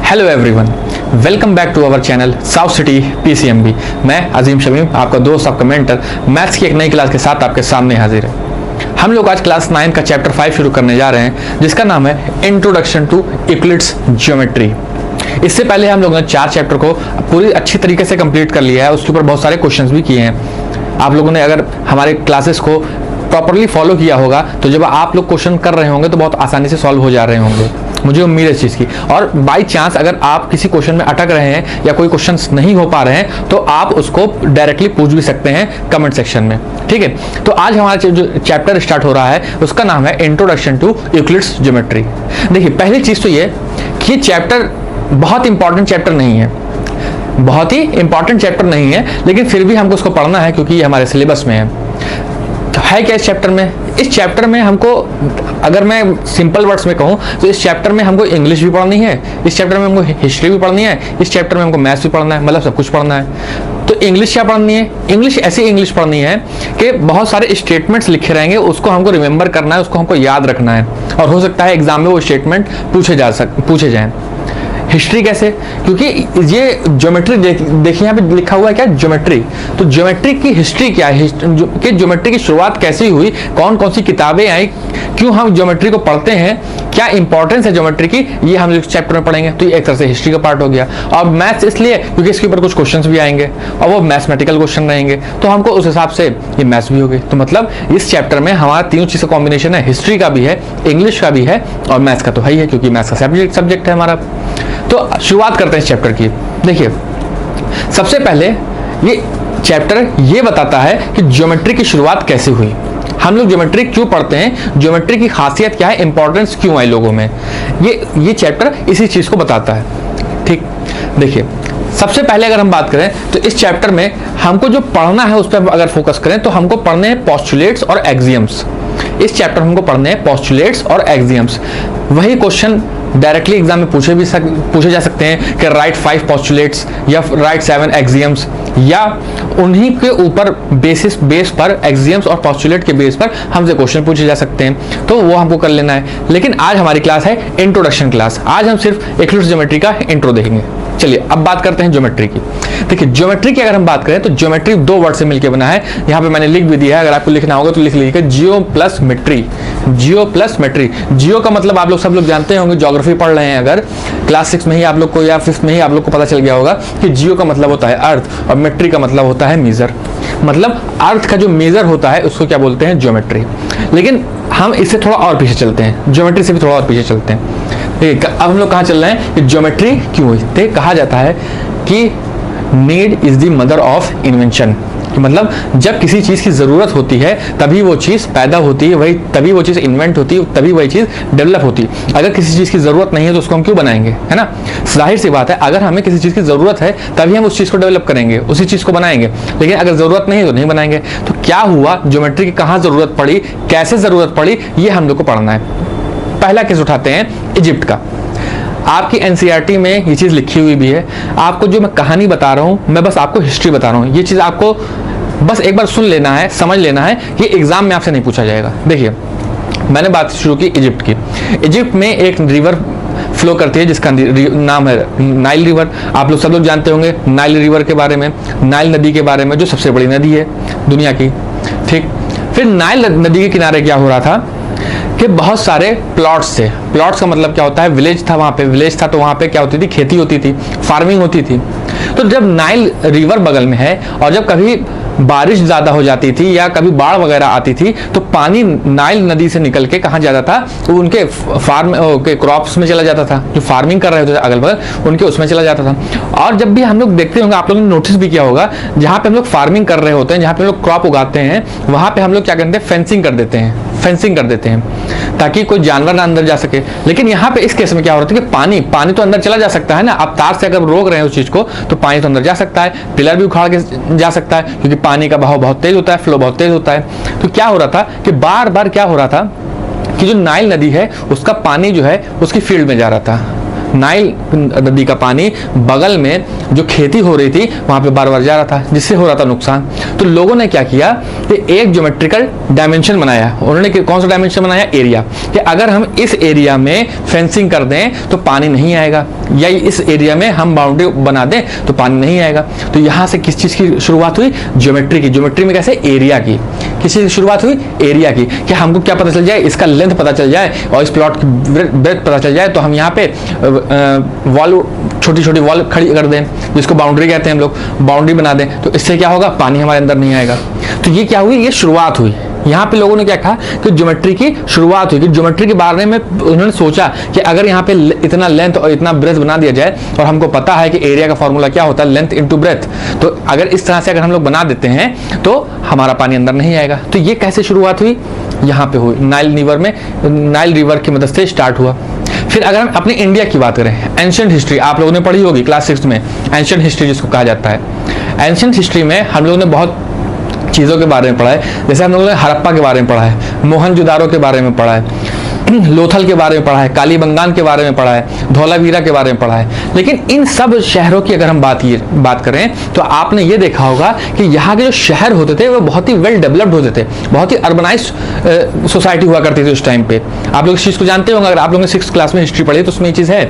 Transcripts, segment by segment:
Hello everyone, welcome back to our channel South City PCMB. मैं अजीम शमीम, आपका दोस्त, आपका मेंटर, मैथ्स की एक नई क्लास के साथ आपके सामने हाजिर है। हम लोग आज क्लास 9 का चैप्टर 5 शुरू करने जा रहे हैं, जिसका नाम है इंट्रोडक्शन टू यूक्लिड्स ज्योमेट्री। इससे पहले हम लोगों ने 4 चैप्टर को पूरी अच्छी तरीके से कंप्लीट कर लिया है। उसके ऊपर बहुत सारे क्वेश्चंस भी किए हैं। आप लोगों ने अगर हमारे क्लासेस को प्रॉपरली फॉलो किया होगा तो जब आप लोग क्वेश्चन कर रहे होंगे तो बहुत आसानी से सॉल्व हो जा रहे होंगे, मुझे उम्मीद है इस चीज़ की। और बाई चांस अगर आप किसी क्वेश्चन में अटक रहे हैं या कोई क्वेश्चन नहीं हो पा रहे हैं तो आप उसको डायरेक्टली पूछ भी सकते हैं कमेंट सेक्शन में, ठीक है। तो आज हमारा जो चैप्टर स्टार्ट हो रहा है उसका नाम है इंट्रोडक्शन टू यूक्लिड्स ज्योमेट्री। देखिए, पहली चीज़ तो ये कि ये चैप्टर बहुत इंपॉर्टेंट चैप्टर नहीं है, बहुत ही इंपॉर्टेंट चैप्टर नहीं है, लेकिन फिर भी हमको उसको पढ़ना है क्योंकि ये हमारे सिलेबस में है क्या इस चैप्टर में? इस चैप्टर में हमको, अगर मैं सिंपल वर्ड्स में कहूँ तो इस चैप्टर में हमको इंग्लिश भी पढ़नी है, इस चैप्टर में हमको हिस्ट्री भी पढ़नी है, इस चैप्टर में हमको मैथ्स भी पढ़ना है, मतलब सब कुछ पढ़ना है। तो इंग्लिश क्या पढ़नी है? इंग्लिश ऐसी इंग्लिश पढ़नी है कि बहुत सारे स्टेटमेंट्स लिखे रहेंगे, उसको हमको रिमेंबर करना है, उसको हमको याद रखना है, और हो सकता है एग्जाम में वो स्टेटमेंट पूछे जाएं। हिस्ट्री कैसे? क्योंकि ये ज्योमेट्री देखिए यहाँ पे लिखा हुआ है क्या, ज्योमेट्री। तो ज्योमेट्री की हिस्ट्री क्या है, कि ज्योमेट्री की शुरुआत कैसे हुई, कौन कौन सी किताबें आई, क्यों हम ज्योमेट्री को पढ़ते हैं, क्या इंपॉर्टेंस है ज्योमेट्री की, ये हम इस चैप्टर में पढ़ेंगे। तो ये एक तरह से हिस्ट्री का पार्ट हो गया। और मैथ्स इसलिए क्योंकि इसके ऊपर कुछ क्वेश्चंस भी आएंगे और वो मैथमेटिकल क्वेश्चन रहेंगे, तो हमको उस हिसाब से ये मैथ्स भी होगी। तो मतलब इस चैप्टर में हमारा तीनों चीज़ का कॉम्बिनेशन है, हिस्ट्री का भी है, इंग्लिश का भी है और मैथ्स का तो है ही है, क्योंकि मैथ्स का सब्जेक्ट है हमारा। तो शुरुआत करते हैं इस चैप्टर की। देखिए, सबसे पहले ये चैप्टर ये बताता है कि ज्योमेट्री की शुरुआत कैसे हुई, हम लोग ज्योमेट्री क्यों पढ़ते हैं, ज्योमेट्री की खासियत क्या है, इंपॉर्टेंस क्यों आई लोगों में, ये चैप्टर इसी चीज को बताता है। ठीक, देखिए सबसे पहले अगर हम बात करें तो इस चैप्टर में हमको जो पढ़ना है उस पर अगर फोकस करें तो हमको पढ़ने हैं पोस्टुलेट्स और एक्सियम्स। इस चैप्टर हमको पढ़ने हैं पोस्टुलेट्स और एक्सियम्स। वही क्वेश्चन डायरेक्टली एग्जाम में पूछे जा सकते हैं कि राइट 5 पोस्टुलेट्स या राइट 7 एक्सियम्स, या उन्हीं के ऊपर बेस पर एक्सियम्स और पोस्टुलेट के बेस पर हमसे क्वेश्चन पूछे जा सकते हैं, तो वो हमको कर लेना है। लेकिन आज हमारी क्लास है इंट्रोडक्शन क्लास, आज हम सिर्फ यूक्लिड्स ज्योमेट्री का इंट्रो देखेंगे। चलिए अब बात करते हैं ज्योमेट्री की। देखिए, ज्योमेट्री की अगर हम बात करें तो ज्योमेट्री 2 वर्ड से मिलकर बना है। यहाँ पे मैंने लिख भी दिया है, अगर आपको लिखना होगा तो लिख लीजिएगा, जियो प्लस मेट्री। जियो प्लस मेट्री, जियो का मतलब आप लोग सब लोग जानते होंगे, ज्योग्राफी पढ़ रहे हैं अगर, क्लास 6 में ही आप लोग को या 5th में ही आप लोग को पता चल गया होगा कि जियो का मतलब होता है अर्थ और मेट्री का मतलब होता है मेजर। मतलब अर्थ का जो मेजर होता है उसको क्या बोलते हैं, ज्योमेट्री। लेकिन हम इससे थोड़ा और पीछे चलते हैं, ज्योमेट्री से भी थोड़ा और पीछे चलते हैं। ठीक है, अब हम लोग कहाँ चल रहे हैं कि ज्योमेट्री क्यों हुई। तो कहा जाता है कि need is the mother of invention, मतलब जब किसी चीज की जरूरत होती है तभी वो चीज पैदा होती है, वही तभी वो चीज इन्वेंट होती है, तभी वही चीज डेवलप होती है। अगर किसी चीज की जरूरत नहीं है तो उसको हम क्यों बनाएंगे, है ना। जाहिर सी बात है, अगर हमें किसी चीज की जरूरत है तभी हम उस चीज को डेवलप करेंगे, उसी चीज को बनाएंगे, लेकिन अगर जरूरत नहीं है तो नहीं बनाएंगे। तो क्या हुआ, ज्योमेट्री की कहाँ जरूरत पड़ी, कैसे जरूरत पड़ी, ये हम लोग को पढ़ना है। पहला केस उठाते हैं इजिप्ट का। आपकी एनसीईआरटी में ये चीज़ लिखी हुई भी है। आपको जो मैं कहानी बता रहा हूँ, मैं बस आपको हिस्ट्री बता रहा हूँ, ये चीज़ आपको बस एक बार सुन लेना है, समझ लेना है, ये एग्जाम में आपसे नहीं पूछा जाएगा। देखिए, मैंने बात शुरू की इजिप्ट की। इजिप्ट में एक रिवर फ्लो करती है जिसका नाम है नाइल रिवर। आप लोग सब लोग जानते होंगे नाइल रिवर के बारे में, नाइल नदी के बारे में, जो सबसे बड़ी नदी है दुनिया की। ठीक, फिर नाइल नदी के किनारे क्या हो रहा था कि बहुत सारे प्लॉट्स थे। प्लॉट्स का मतलब क्या होता है, विलेज था, वहाँ पे विलेज था, तो वहाँ पे क्या होती थी, खेती होती थी, फार्मिंग होती थी। तो जब नाइल रिवर बगल में है और जब कभी बारिश ज़्यादा हो जाती थी या कभी बाढ़ वगैरह आती थी तो पानी नाइल नदी से निकल के कहाँ जाता था, तो उनके फार्म के क्रॉप्स में चला जाता था, जो फार्मिंग कर रहे होते थे अगल बगल उनके उसमें चला जाता था। और जब भी हम लोग देखते होंगे, आप लोगों ने नोटिस भी किया होगा, जहाँ पे हम लोग फार्मिंग कर रहे होते हैं, जहाँ पे हम लोग क्रॉप उगाते हैं, वहाँ पे हम लोग क्या करते हैं, फेंसिंग कर देते हैं ताकि कोई जानवर ना अंदर जा सके। लेकिन यहाँ पे इस केस में क्या हो रहा था कि पानी तो अंदर चला जा सकता है ना, आप तार से अगर रोक रहे हैं उस चीज को तो पानी तो अंदर जा सकता है, पिलर भी उखाड़ के जा सकता है, क्योंकि पानी का बहाव बहुत तेज होता है, फ्लो बहुत तेज होता है। तो क्या हो रहा था कि बार बार क्या हो रहा था कि जो नाइल नदी है उसका पानी जो है उसकी फील्ड में जा रहा था, नाइल नदी का पानी बगल में जो खेती हो रही थी वहां पे बार बार जा रहा था, जिससे हो रहा था नुकसान। तो लोगों ने क्या किया कि एक ज्योमेट्रिकल डायमेंशन बनाया। उन्होंने कौन सा डायमेंशन बनाया? एरिया, कि अगर हम इस एरिया में फेंसिंग कर दें तो पानी नहीं आएगा, या इस एरिया में हम बाउंड्री बना दें तो पानी नहीं आएगा। तो यहां से किस चीज की शुरुआत हुई? ज्योमेट्री की। ज्योमेट्री में कैसे? एरिया की। किस चीज की शुरुआत हुई? एरिया की। कि हमको क्या पता चल जाए? इसका लेंथ पता चल जाए और इस प्लॉट की ब्रेथ पता चल जाए, तो हम यहाँ पे वॉल, छोटी छोटी वॉल खड़ी कर दें, जिसको बाउंड्री कहते हैं हम लोग, बाउंड्री बना दें। तो इससे क्या होगा? पानी हमारे अंदर नहीं आएगा। तो ये क्या हुई? ये शुरुआत हुई। यहाँ पे लोगों ने क्या कहा कि ज्योमेट्री की शुरुआत हुई, कि ज्योमेट्री के बारे में उन्होंने सोचा कि अगर यहाँ पे इतना लेंथ और इतना ब्रेथ बना दिया जाए, और हमको पता है कि एरिया का फॉर्मूला क्या होता है? Length into breadth. तो अगर इस तरह से अगर हम लोग बना देते हैं तो हमारा पानी अंदर नहीं आएगा। तो ये कैसे शुरुआत हुई? यहाँ पे हुई, नाइल रिवर की मदद से स्टार्ट हुआ। फिर अगर हम अपने इंडिया की बात करें, एंशिएंट हिस्ट्री आप लोगों ने पढ़ी होगी क्लास 6 में, एंशिएंट हिस्ट्री जिसको कहा जाता है। एंशिएंट हिस्ट्री में हम लोगों ने बहुत चीज़ों के बारे में पढ़ा है। जैसे हम लोगों ने हड़प्पा के बारे में पढ़ा है, मोहनजोदारो के बारे में पढ़ा है, लोथल के बारे में पढ़ा है, कालीबंगान के बारे में पढ़ा है, धौलावीरा के बारे में पढ़ा है। लेकिन इन सब शहरों की अगर हम बात करें तो आपने ये देखा होगा कि यहाँ के जो शहर होते थे वो बहुत ही वेल डेवलप्ड होते थे, बहुत ही अर्बनाइज्ड सोसाइटी हुआ करती थी उस टाइम पे। आप लोग इस चीज़ को जानते होंगे, अगर आप लोगों ने 6th क्लास में हिस्ट्री पढ़ी तो उसमें ये चीज़ है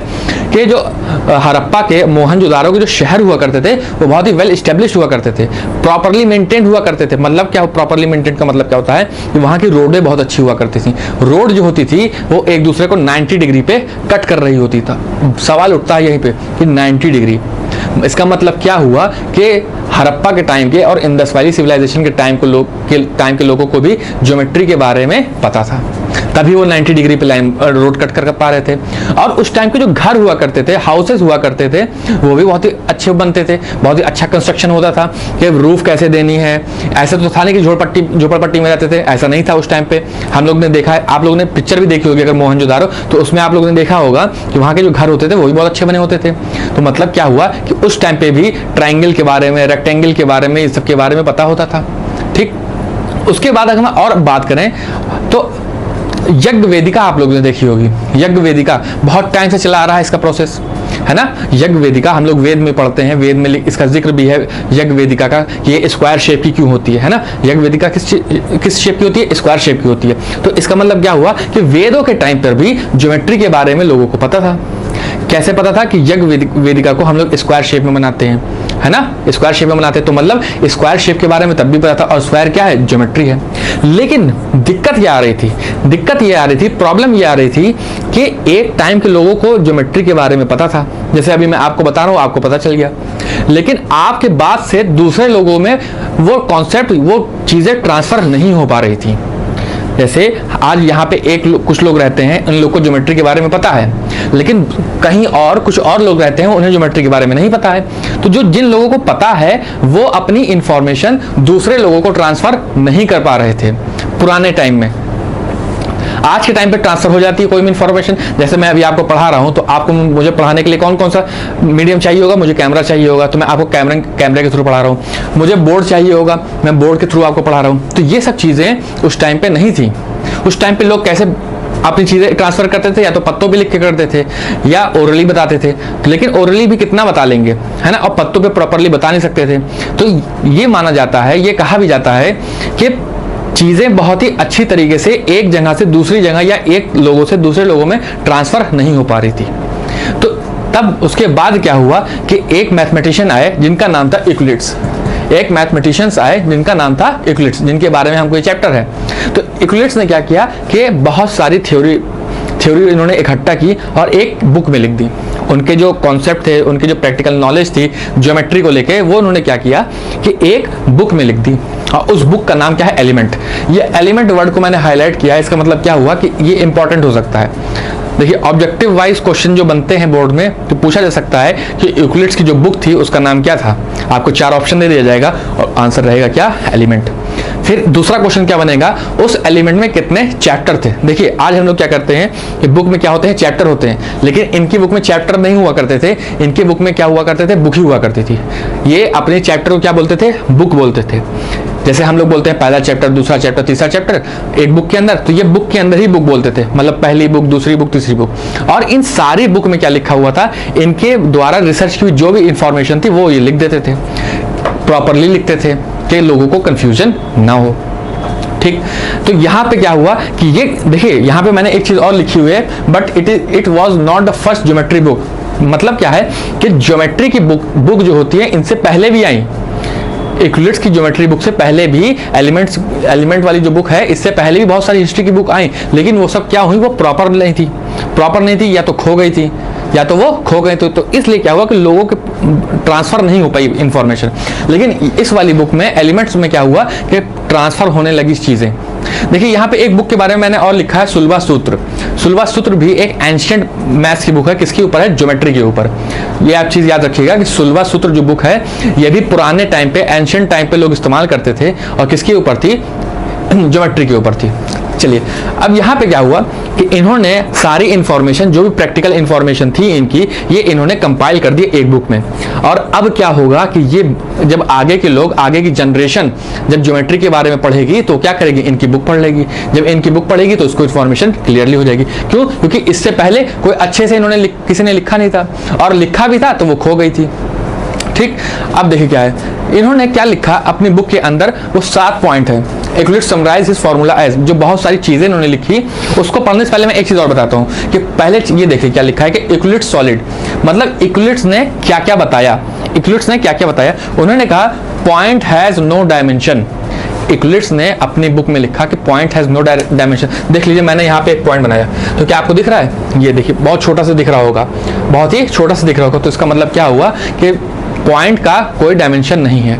कि जो हड़प्पा के, मोहनजोदारो के जो शहर हुआ करते थे वो बहुत ही वेल स्टेब्लिश हुआ करते थे, प्रॉपरली मेंटेन हुआ करते थे। मतलब क्या? प्रॉपरली मेंटेन का मतलब क्या होता है कि वहाँ की रोडें बहुत अच्छी हुआ करती थी। रोड जो होती थी वो एक दूसरे को 90 डिग्री पे कट कर रही होती था। सवाल उठता है यहीं पे कि 90 डिग्री, इसका मतलब क्या हुआ कि हड़प्पा के टाइम के और इंडस वैली सिविलाइजेशन के टाइम के लोगों को भी ज्योमेट्री के बारे में पता था, तभी वो 90 डिग्री पे लाइन रोड कट कर पा रहे थे। और उस टाइम के जो घर हुआ करते थे, हाउसेस हुआ करते थे, वो भी बहुत ही अच्छे बनते थे, बहुत ही अच्छा कंस्ट्रक्शन होता था कि रूफ कैसे देनी है। ऐसा तो था नहीं कि झोपड़पट्टी में रहते थे, ऐसा नहीं था उस टाइम पे। हम लोग ने देखा है, आप लोगों ने पिक्चर भी देखी होगी अगर मोहनजोदारो, तो उसमें आप लोगों ने देखा होगा कि वहाँ के जो घर होते थे वो भी बहुत अच्छे बने होते थे। तो मतलब क्या हुआ कि उस टाइम पे भी ट्राइंगल के बारे में, रेक्टेंगल के बारे में, इस सब के बारे में पता होता था। ठीक, उसके बाद अगर हम और बात करें तो यज्ञ वेदिका आप लोगों ने देखी होगी। यज्ञ वेदिका बहुत टाइम से चला आ रहा है इसका प्रोसेस, है ना। यज्ञ वेदिका हम लोग वेद में पढ़ते हैं, वेद में इसका जिक्र भी है यज्ञ वेदिका का, कि ये स्क्वायर शेप की क्यों होती है ना। यज्ञ वेदिका किस शेप की होती है? स्क्वायर शेप की होती है। तो इसका मतलब क्या हुआ कि वेदों के टाइम पर भी ज्योमेट्री के बारे में लोगों को पता था। कैसे पता था? कि यज्ञ वेदिका को हम लोग स्क्वायर शेप में बनाते हैं, है ना, स्क्वायर शेप में बनाते हैं। तो मतलब स्क्वायर शेप के बारे में तब भी पता था, और स्क्वायर क्या है? ज्योमेट्री है। लेकिन दिक्कत ये आ रही थी, प्रॉब्लम ये आ रही थी कि एक टाइम के लोगों को ज्योमेट्री के बारे में पता था, जैसे अभी मैं आपको बता रहा हूँ, आपको पता चल गया। लेकिन आपके बाद से दूसरे लोगों में वो कॉन्सेप्ट, वो चीजें ट्रांसफर नहीं हो पा रही थी। जैसे आज यहाँ पे कुछ लोग रहते हैं, उन लोग को ज्योमेट्री के बारे में पता है, लेकिन कहीं और कुछ और लोग रहते हैं, उन्हें ज्योमेट्री के बारे में नहीं पता है। तो जिन लोगों को पता है वो अपनी इंफॉर्मेशन दूसरे लोगों को ट्रांसफर नहीं कर पा रहे थे पुराने टाइम में। आज के टाइम पे ट्रांसफर हो जाती है कोई भी इंफॉर्मेशन। जैसे मैं अभी आपको पढ़ा रहा हूँ, तो आपको मुझे पढ़ाने के लिए कौन कौन सा मीडियम चाहिए होगा? मुझे कैमरा चाहिए होगा, तो मैं आपको कैमरे के थ्रू पढ़ा रहा हूँ। मुझे बोर्ड चाहिए होगा, मैं बोर्ड के थ्रू आपको पढ़ा रहा हूँ। तो ये सब चीज़ें उस टाइम पे नहीं थी। उस टाइम पे लोग कैसे अपनी चीज़ें ट्रांसफर करते थे? या तो पत्तों पे लिख के करते थे या ओरली बताते थे। लेकिन ओरली भी कितना बता लेंगे, है ना, और पत्तों पे प्रॉपरली बता नहीं सकते थे। तो ये माना जाता है, ये कहा भी जाता है कि चीज़ें बहुत ही अच्छी तरीके से एक जगह से दूसरी जगह या एक लोगों से दूसरे लोगों में ट्रांसफर नहीं हो पा रही थी। तो तब उसके बाद क्या हुआ कि एक मैथमेटिशियन आए जिनका नाम था यूक्लिड्स। एक मैथमेटिशियंस आए जिनका नाम था यूक्लिड्स, जिनके बारे में हमको ये चैप्टर है। तो यूक्लिड्स ने क्या किया कि बहुत सारी थ्योरी इन्होंने इकट्ठा की और एक बुक में लिख दी। उनके जो कॉन्सेप्ट थे, उनके जो प्रैक्टिकल नॉलेज थी ज्योमेट्री को लेके, वो उन्होंने क्या किया कि एक बुक में लिख दी। और उस बुक का नाम क्या है? एलिमेंट। ये एलिमेंट वर्ड को मैंने हाईलाइट किया, इसका मतलब क्या हुआ कि ये इंपॉर्टेंट हो सकता है। देखिए, ऑब्जेक्टिव वाइज क्वेश्चन जो बनते हैं बोर्ड में, तो पूछा जा सकता है कि यूक्लिड्स की जो बुक थी उसका नाम क्या था। आपको 4 ऑप्शन दे दिया जाएगा और आंसर रहेगा क्या? एलिमेंट। फिर दूसरा क्वेश्चन क्या बनेगा? उस एलिमेंट में कितने चैप्टर थे। देखिए, आज हम लोग क्या करते हैं कि बुक में क्या होते हैं? चैप्टर होते हैं। लेकिन इनकी बुक में चैप्टर नहीं हुआ करते थे, इनकी बुक में क्या हुआ करते थे? बुक ही हुआ करती थी। ये अपने चैप्टर को क्या बोलते थे? बुक बोलते थे। जैसे हम लोग बोलते हैं पहला चैप्टर, दूसरा चैप्टर, तीसरा चैप्टर एक बुक के अंदर, तो ये बुक के अंदर ही बुक बोलते थे, मतलब पहली बुक, दूसरी बुक, तीसरी बुक। और इन सारी बुक में क्या लिखा हुआ था, इनके द्वारा रिसर्च की जो भी इंफॉर्मेशन थी वो ये लिख देते थे, प्रॉपरली लिखते थे कि लोगों को कंफ्यूजन ना हो। ठीक, तो यहाँ पे क्या हुआ कि ये देखिए, यहाँ पे मैंने एक चीज और लिखी हुई है, but it was not the first geometry book. मतलब क्या है कि ज्योमेट्री की बुक जो होती है इनसे पहले भी आई, यूक्लिड्स की ज्योमेट्री बुक से पहले भी एलिमेंट वाली जो बुक है इससे पहले भी बहुत सारी हिस्ट्री की बुक आई, लेकिन वो सब क्या हुई, वो प्रॉपर नहीं थी, या तो खो गई थी या तो वो खो गए। तो इसलिए क्या हुआ कि लोगों के ट्रांसफर नहीं हो पाई इंफॉर्मेशन। लेकिन इस वाली बुक में एलिमेंट्स में क्या हुआ कि ट्रांसफर होने लगी चीजें। देखिए यहाँ पे एक बुक के बारे में मैंने और लिखा है, सुलभा सूत्र। सुलभा सूत्र भी एक एंशिएंट मैथ्स की बुक है, किसके ऊपर है, ज्योमेट्री के ऊपर। ये आप चीज याद रखिएगा कि सुलभा सूत्र जो बुक है ये भी पुराने टाइम पे, एंशिएंट टाइम पे लोग इस्तेमाल करते थे, और किसके ऊपर थी, ज्योमेट्री के ऊपर थी। चलिए अब यहाँ पे क्या हुआ कि इन्होंने सारी इंफॉर्मेशन, जो भी प्रैक्टिकल इंफॉर्मेशन थी इनकी, ये इन्होंने कंपाइल कर दी एक बुक में। और अब क्या होगा कि ये जब आगे के लोग, आगे की जनरेशन जब ज्योमेट्री के बारे में पढ़ेगी तो क्या करेगी, इनकी बुक पढ़ लेगी। जब इनकी बुक पढ़ेगी तो उसको इंफॉर्मेशन क्लियरली हो जाएगी। क्यों? क्योंकि इससे पहले कोई अच्छे से किसी ने लिखा नहीं था, और लिखा भी था तो वो खो गई थी। ठीक, अब देखिए क्या है, इन्होंने क्या लिखा अपनी बुक के अंदर, वो 7 पॉइंट है। Euclid's summarise his formula as, जो बहुत सारी चीजें इन्होंने लिखी, उसको पढ़ने से पहले मैं एक चीज और बताता हूँ कि पहले ये देखिए क्या लिखा है कि यूक्लिड्स सॉलिड, मतलब यूक्लिड्स ने क्या क्या बताया। यूक्लिड्स ने क्या क्या बताया, उन्होंने कहा point has no dimension. Euclid's ने अपनी बुक में लिखा कि पॉइंट हैज नो डायमेंशन। देख लीजिए मैंने यहाँ पे एक पॉइंट बनाया, तो क्या आपको दिख रहा है, ये देखिए बहुत छोटा सा दिख रहा होगा, बहुत ही छोटा सा दिख रहा होगा। तो इसका मतलब क्या हुआ कि पॉइंट का कोई डायमेंशन नहीं है।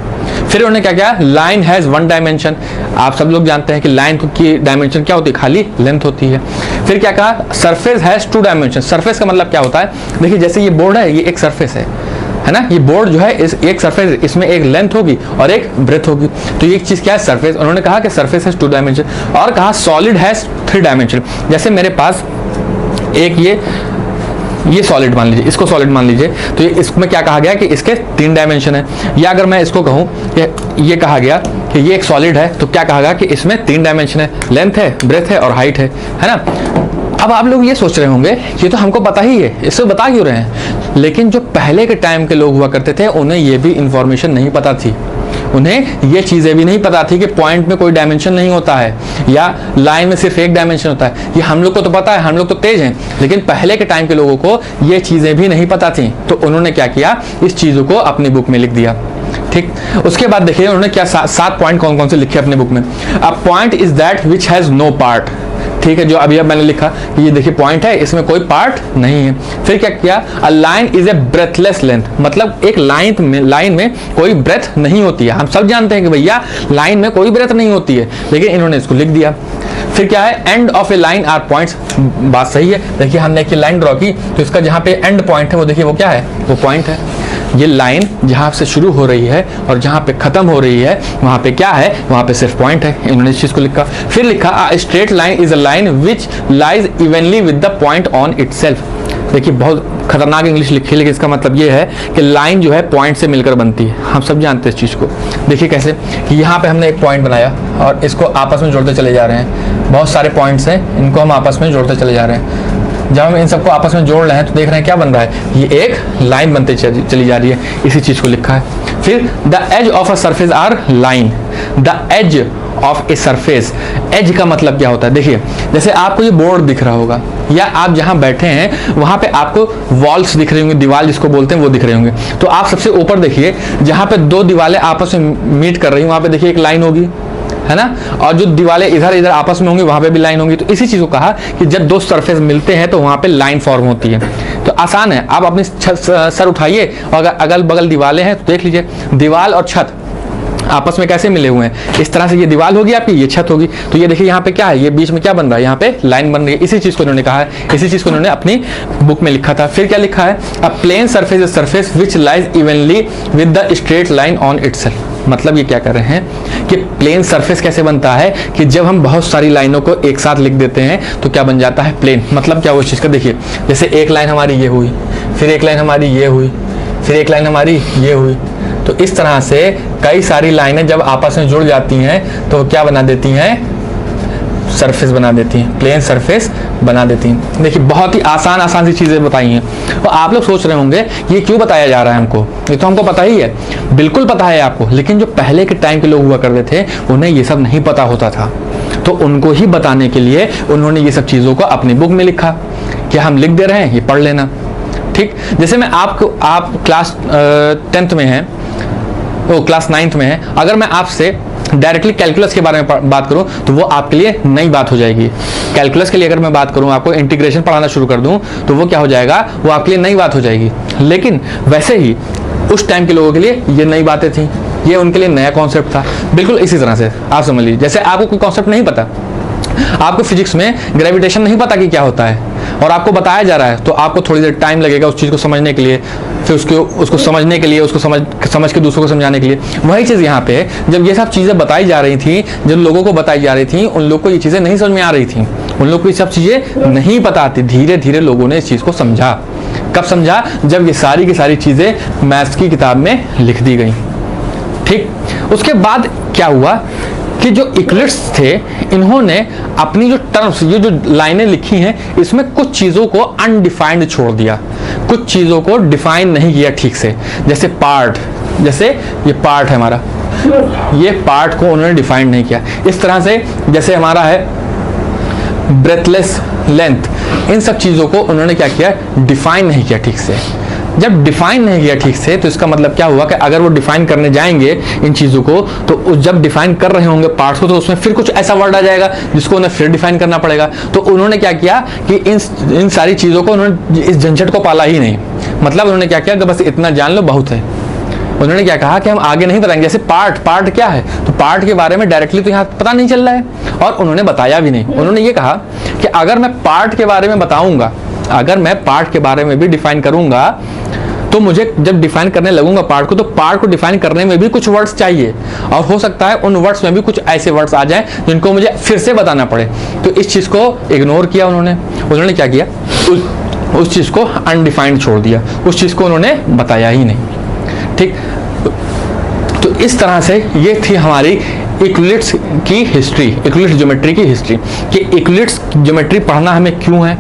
फिर उन्होंने क्या किया, लाइन हैज 1 डायमेंशन। आप सब लोग जानते हैं कि लाइन की डायमेंशन क्या होती है, खाली लेंथ होती है। फिर क्या कहा, सरफेस हैज 2 डायमेंशन। सरफेस का मतलब क्या होता है, देखिए जैसे ये बोर्ड है, ये एक सरफेस है ना, ये बोर्ड जो है एक सरफेस, इसमें एक लेंथ होगी और एक ब्रेथ होगी। तो ये एक चीज क्या है, सरफेस। उन्होंने कहा कि सरफेस हैज 2 डायमेंशन। और कहा सॉलिड हैज 3 डायमेंशन। जैसे मेरे पास एक ये सॉलिड मान लीजिए, इसको सॉलिड मान लीजिए, तो ये इसमें क्या कहा गया कि इसके 3 डायमेंशन है। या अगर मैं इसको कहूँ कि ये कहा गया कि ये एक सॉलिड है, तो क्या कहा गया कि इसमें 3 डायमेंशन है, लेंथ है, ब्रेथ है और हाइट है ना। अब आप लोग ये सोच रहे होंगे ये तो हमको पता ही है, इससे बता क्यों रहे हैं। लेकिन जो पहले के टाइम के लोग हुआ करते थे उन्हें ये भी इंफॉर्मेशन नहीं पता थी, उन्हें ये चीजें भी नहीं पता थी कि पॉइंट में कोई डायमेंशन नहीं होता है या लाइन में सिर्फ एक डायमेंशन होता है। ये हम लोग को तो पता है, हम लोग तो तेज हैं, लेकिन पहले के टाइम के लोगों को ये चीजें भी नहीं पता थी। तो उन्होंने क्या किया, इस चीजों को अपनी बुक में लिख दिया। ठीक, उसके बाद देखिए उन्होंने क्या 7 पॉइंट कौन कौन से लिखे अपने बुक में। A point is that which has no part. ठीक है, जो अभी अब मैंने लिखा कि ये देखिए पॉइंट है, इसमें कोई पार्ट नहीं है। फिर क्या किया, a line is a breathless length, मतलब एक लाइन में कोई ब्रेथ नहीं होती है। हम सब जानते हैं कि भैया लाइन में कोई ब्रेथ नहीं होती है, लेकिन इन्होंने इसको लिख दिया। फिर क्या है, end of a line are points. बात सही है, देखिए हमने एक लाइन ड्रॉ की तो इसका जहाँ पे एंड पॉइंट है वो देखिए वो क्या है, वो पॉइंट है। ये लाइन जहाँ से शुरू हो रही है और जहाँ पे खत्म हो रही है वहाँ पे क्या है, वहाँ पे सिर्फ पॉइंट है। इन्होंने इस चीज को लिखा। फिर लिखा, a straight line is a line which lies evenly with the point on itself. देखिए बहुत खतरनाक इंग्लिश लिखी, लेकिन इसका मतलब ये है कि लाइन जो है पॉइंट से मिलकर बनती है। हम सब जानते हैं इस चीज को। देखिए कैसे कि यहाँ पे हमने एक पॉइंट बनाया और इसको आपस में जोड़ते चले जा रहे हैं। बहुत सारे पॉइंट्स हैं, इनको हम आपस में जोड़ते चले जा रहे हैं। जब हम इन सबको आपस में जोड़ रहे हैं तो देख रहे हैं क्या बन रहा है, ये एक लाइन बनते चली जा रही है। इसी चीज को लिखा है। फिर the edge of a surface are line, the edge of a surface. Edge का मतलब क्या होता है, देखिए जैसे आपको ये बोर्ड दिख रहा होगा या आप जहां बैठे हैं वहां पे आपको वॉल्स दिख रही होंगी, दीवार जिसको बोलते हैं वो दिख रहे होंगे। तो आप सबसे ऊपर देखिए, जहां पे 2 दीवारें आपस में मीट कर रही हैं वहां पे देखिए एक लाइन होगी, है ना। और जो दीवारें इधर इधर आपस में होंगी वहां पे भी लाइन होंगी। तो इसी चीज को कहा कि जब 2 सरफेस मिलते हैं तो वहां पे लाइन फॉर्म होती है। तो आसान है, आप अपनी सर उठाइए और अगल बगल दीवारें हैं तो देख लीजिए दीवार और छत आपस में कैसे मिले हुए हैं। इस तरह से ये दीवार होगी आपकी, ये छत होगी। तो ये देखिए यहाँ पे क्या है, ये बीच में क्या बन रहा है, यहाँ पे लाइन बन रही है। इसी चीज को इन्होंने कहा है, इसी चीज को इन्होंने अपनी बुक में लिखा था। फिर क्या लिखा है, a plane surface is surface which lies evenly with the straight line on itself. मतलब ये क्या कर रहे हैं कि प्लेन सरफेस कैसे बनता है कि जब हम बहुत सारी लाइनों को एक साथ लिख देते हैं तो क्या बन जाता है, प्लेन। मतलब क्या वो चीज का, देखिए जैसे एक लाइन हमारी ये हुई, फिर एक लाइन हमारी ये हुई, फिर एक लाइन हमारी ये हुई। तो इस तरह से कई सारी लाइनें जब आपस में जुड़ जाती हैं तो क्या बना देती हैं, सरफेस बना देती हैं, प्लेन सरफेस बना देती हैं। देखिए बहुत ही आसान सी चीज़ें बताई हैं। तो आप लोग सोच रहे होंगे ये क्यों बताया जा रहा है हमको, ये तो हमको पता ही है, बिल्कुल पता है आपको, लेकिन जो पहले के टाइम के लोग हुआ करते थे उन्हें ये सब नहीं पता होता था, तो उनको ही बताने के लिए उन्होंने ये सब चीज़ों को अपनी बुक में लिखा कि हम लिख दे रहे हैं, ये पढ़ लेना। ठीक, जैसे मैं आप क्लास 10th में हैं, वो क्लास 9th में है, अगर मैं आपसे डायरेक्टली कैलकुलस के बारे में बात करूं तो वो आपके लिए नई बात हो जाएगी। कैलकुलस के लिए अगर मैं बात करूं, आपको इंटीग्रेशन पढ़ाना शुरू कर दूं तो वो क्या हो जाएगा, वो आपके लिए नई बात हो जाएगी। लेकिन वैसे ही उस टाइम के लोगों के लिए ये नई बातें थी, ये उनके लिए नया कॉन्सेप्ट था। बिल्कुल इसी तरह से आप समझ लीजिए, जैसे आपको कोई कॉन्सेप्ट नहीं पता, आपको फिजिक्स में ग्रेविटेशन नहीं पता कि क्या होता है और आपको बताया जा रहा है, तो आपको थोड़ी देर टाइम लगेगा उस चीज़ को समझने के लिए, फिर उसको समझने के लिए, उसको समझ के दूसरों को समझाने के लिए। वही चीज़ यहाँ पे है, जब ये सब चीज़ें बताई जा रही थी, जिन लोगों को बताई जा रही थी, उन लोगों को ये चीज़ें नहीं समझ में आ रही थी, उन लोगों को ये सब चीज़ें नहीं पता आती। धीरे धीरे लोगों ने इस चीज़ को समझा। कब समझा, जब ये सारी की सारी चीज़ें मैथ्स की किताब में लिख दी गई। ठीक, उसके बाद क्या हुआ कि जो इक्लिप्स थे, इन्होंने अपनी जो टर्म्स, ये जो लाइनें लिखी हैं, इसमें कुछ चीज़ों को अनडिफाइंड छोड़ दिया, कुछ चीज़ों को डिफाइन नहीं किया ठीक से। जैसे पार्ट, जैसे ये पार्ट है हमारा, ये पार्ट को उन्होंने डिफाइन नहीं किया। इस तरह से जैसे हमारा है ब्रेथलेस लेंथ, इन सब चीज़ों को उन्होंने क्या किया, डिफाइन नहीं किया ठीक से। जब डिफाइन नहीं किया ठीक से, तो इसका मतलब क्या हुआ कि अगर वो डिफाइन करने जाएंगे इन चीज़ों को, तो जब डिफाइन कर रहे होंगे पार्ट्स को, तो उसमें फिर कुछ ऐसा वर्ड आ जाएगा जिसको उन्हें फिर डिफाइन करना पड़ेगा। तो उन्होंने क्या किया कि इन सारी चीज़ों को उन्होंने इस झंझट को पाला ही नहीं। मतलब उन्होंने क्या किया कि बस इतना जान लो बहुत है। उन्होंने क्या कहा कि हम आगे नहीं बताएंगे। जैसे पार्ट क्या है, तो पार्ट के बारे में डायरेक्टली तो यहाँ पता नहीं चल रहा है, और उन्होंने बताया भी नहीं। उन्होंने ये कहा कि अगर मैं पार्ट के बारे में बताऊंगा, अगर मैं पार्ट के बारे में भी डिफाइन करूंगा, तो मुझे जब डिफाइन करने लगूंगा पार्ट को, तो पार्ट को डिफाइन करने में भी कुछ वर्ड्स चाहिए, और हो सकता है उन वर्ड्स में भी कुछ ऐसे वर्ड्स आ जाएं जिनको मुझे फिर से बताना पड़े। तो इस चीज़ को इग्नोर किया उन्होंने क्या किया, उस चीज़ को अनडिफाइंड छोड़ दिया, उस चीज़ को उन्होंने बताया ही नहीं। ठीक, तो इस तरह से ये थी हमारी इक्लिप्स की हिस्ट्री, इक्लिप्स ज्योमेट्री की हिस्ट्री, कि इक्लिप्स ज्योमेट्री पढ़ना हमें क्यों है,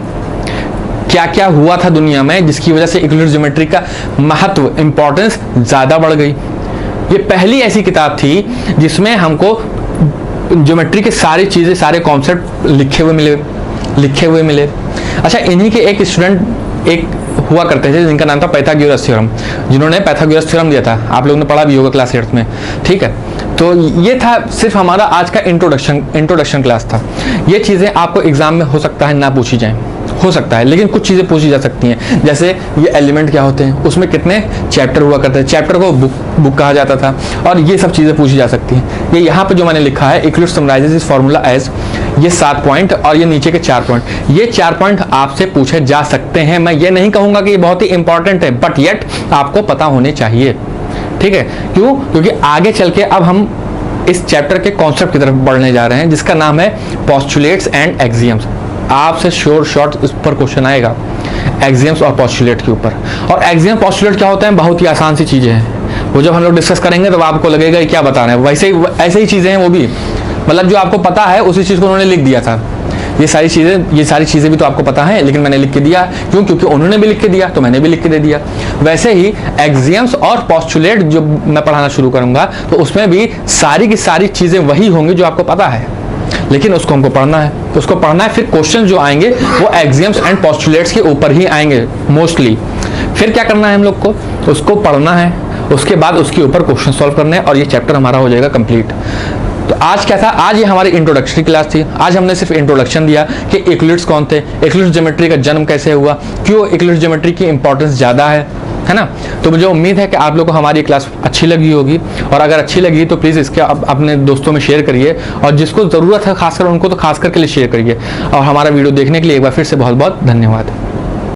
क्या क्या हुआ था दुनिया में जिसकी वजह से इक्लिप्स ज्योमेट्री का महत्व, इंपॉर्टेंस ज़्यादा बढ़ गई। ये पहली ऐसी किताब थी जिसमें हमको ज्योमेट्री के सारी चीज़ें, सारे कॉन्सेप्ट लिखे हुए मिले। अच्छा, इन्हीं के एक स्टूडेंट एक हुआ करते थे जिनका नाम था पाइथागोरस थ्योरम, जिन्होंने पाइथागोरस थ्योरम दिया था, आप लोगों ने पढ़ा भी होगा क्लास 8 में। ठीक है, तो ये था सिर्फ हमारा आज का इंट्रोडक्शन क्लास था। ये चीज़ें आपको एग्जाम में हो सकता है ना पूछी जाएं, हो सकता है, लेकिन कुछ चीज़ें पूछी जा सकती हैं। जैसे ये एलिमेंट क्या होते हैं, उसमें कितने चैप्टर हुआ करते हैं, चैप्टर को बुक कहा जाता था, और ये सब चीज़ें पूछी जा सकती हैं। ये यहाँ पे जो मैंने लिखा है, Euclid's summarises this formula as, ये 7 पॉइंट और ये नीचे के 4 पॉइंट, ये 4 पॉइंट आपसे पूछे जा सकते हैं। मैं ये नहीं कहूँगा कि ये बहुत ही इंपॉर्टेंट है, बट येट आपको पता होने चाहिए। ठीक है, क्यों? क्योंकि आगे चल के अब हम इस चैप्टर के कॉन्सेप्ट की तरफ बढ़ने जा रहे हैं, जिसका नाम है पोस्टुलेट्स एंड एक्सियम्स। आपसे शॉर्ट इस पर क्वेश्चन आएगा एक्सियम्स और पोस्टुलेट के ऊपर। और एक्सियम पोस्टुलेट क्या होता है, बहुत ही आसान सी चीज़ें हैं, वो जब हम लोग डिस्कस करेंगे तो आपको लगेगा क्या बता रहे हैं। वैसे ही ऐसे ही चीज़ें हैं वो भी, मतलब जो आपको पता है उसी चीज़ को उन्होंने लिख दिया था। ये सारी चीज़ें भी तो आपको पता है, लेकिन मैंने लिख के दिया, क्यों? क्योंकि उन्होंने भी लिख के दिया तो मैंने भी लिख के दे दिया। वैसे ही एक्सियम्स और पोस्टुलेट जो मैं पढ़ाना शुरू करूंगा, तो उसमें भी सारी की सारी चीज़ें वही होंगी जो आपको पता है, लेकिन उसको हमको पढ़ना है। उसको पढ़ना है, फिर क्वेश्चन जो आएंगे वो एक्सियम्स एंड पोस्टुलेट्स के ऊपर ही आएंगे मोस्टली। फिर क्या करना है हम लोग को, उसको पढ़ना है, उसके बाद उसके ऊपर क्वेश्चन सॉल्व करने हैं, और ये चैप्टर हमारा हो जाएगा कंप्लीट। तो आज क्या था, आज ये हमारी इंट्रोडक्टरी क्लास थी। आज हमने सिर्फ इंट्रोडक्शन दिया कि इक्लिप्स कौन थे, इक्लिप्स ज्योमेट्री का जन्म कैसे हुआ, क्यों इक्लिप्स ज्योमेट्री की इंपॉर्टेंस ज़्यादा है ना। तो मुझे उम्मीद है कि आप लोगों को हमारी क्लास अच्छी लगी होगी, और अगर अच्छी लगी तो प्लीज़ इसके अपने दोस्तों में शेयर करिए, और जिसको ज़रूरत है खासकर उनको तो खास करके लिए शेयर करिए। और हमारा वीडियो देखने के लिए एक बार फिर से बहुत बहुत धन्यवाद।